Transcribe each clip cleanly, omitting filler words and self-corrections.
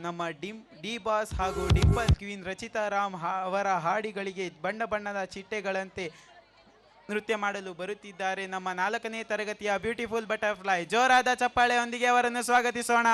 ನಮ್ಮ D boss ಹಾಗೂ Dimple queen Rachita Ram ಅವರ ಹಾಡಿಗಳಿಗೆ ಬಣ್ಣ ಬಣ್ಣದ ಚಿಟ್ಟೆಗಳಂತೆ ನೃತ್ಯ ಮಾಡಲು ಬರುತ್ತಿದ್ದಾರೆ ನಮ್ಮ 4ನೇ ತರಗತಿಯ ಬ್ಯೂಟಿಫುಲ್ ಬಟರ್ಫ್ಲೈ. ಜೋರಾದ ಚಪ್ಪಾಳೆಯೊಂದಿಗೆ ಅವರನ್ನು ಸ್ವಾಗತಿಸೋಣ.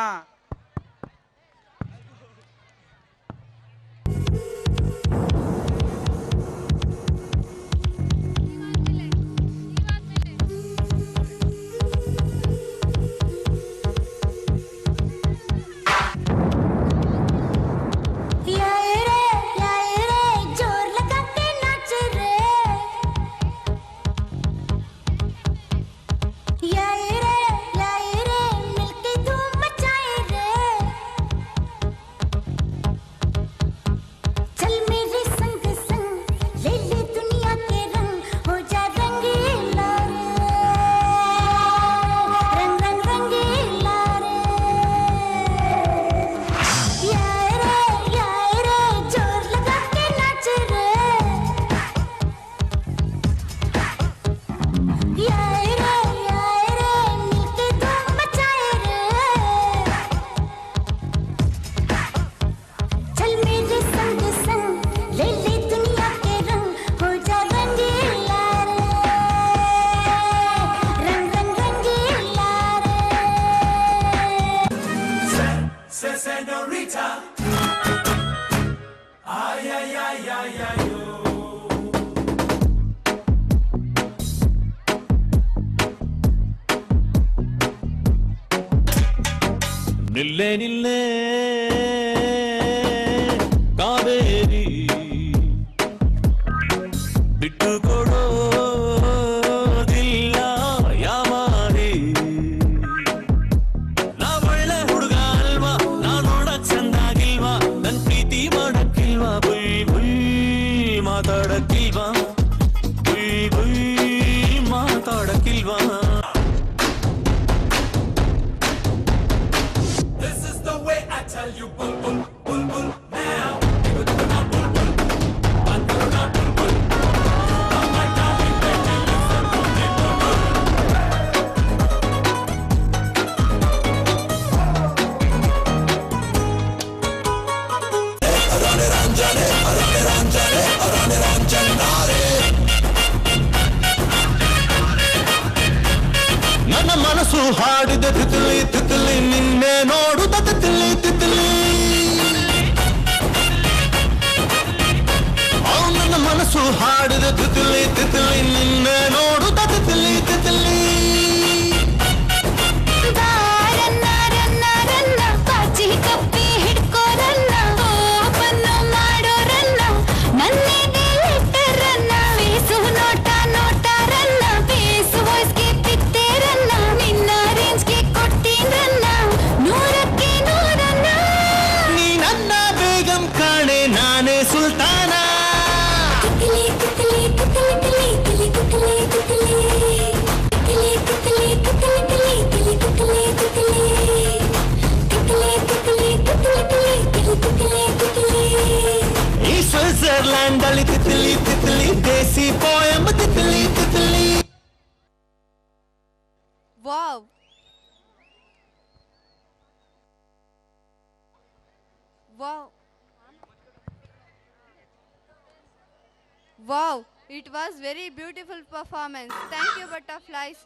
Senorita, ay, ay, ay, ay, ay, oh. ನಿಲ್ಲೆ ನಿಲ್ಲೆ Kaveri ಬಿಟ್ಟು ಕೊಡೋದಿಲ್ಲ ಯಾಮಾರಿ. ನಾ ಒಳ್ಳೆ ಹುಡುಗ ಅಲ್ವಾ, ನಾ ನೋಡಕ್ ಚಂದಾಗಿಲ್ವಾ, ನನ್ ಪ್ರೀತಿ ಮಾಡಕ್ಕಿಲ್ವಾ, ಬುಯ್ ಬುಯ್ ಮಾತಾಡಕ್ಕಿಲ್ವಾ, ಬುಯ್ ಬುಯ್ ಮಾತಾಡಕ್ಕಿಲ್ವಾ. Tell you bull bull bull bull now. Give it to my bull bull. I'm gonna bull bull. Oh my darling baby, listen to me bull bull. Arane ranjane, arane ranjane, arane ranjanare. ನನ್ನ ಮನಸ್ಸು ಹಾಡಿದ ತಿತ್ಲಿ ತಿತ್ಲಿ ನಿನ್ನೆ ನೋಡುತ್ತ ತಿತ್ಲಿ ತಿತ್ಲಿ. ನನ್ನ ಮನಸ್ಸು ಹಾಡಿದ ತಿತ್ಲಿ ತಿತ್ಲಿ ನಿನ್ನೆ ನೋಡುತ್ತ ತಿತ್ಲಿ ತಿತ್ಲಿ. ಸುಲ್ತಾನ ಈ ಸ್ವಿಟ್ಜರ್ಲ್ಯಾಂಡ್ ಅಲ್ಲಿ ತಿತ್ಲಿ ತಿತ್ಲಿ ದೇಸಿ ಪೋಯಂ ತಿತ್ಲಿ ತಿತ್ಲಿ. Wow wow Wow, it was very beautiful performance. Thank you, butterflies.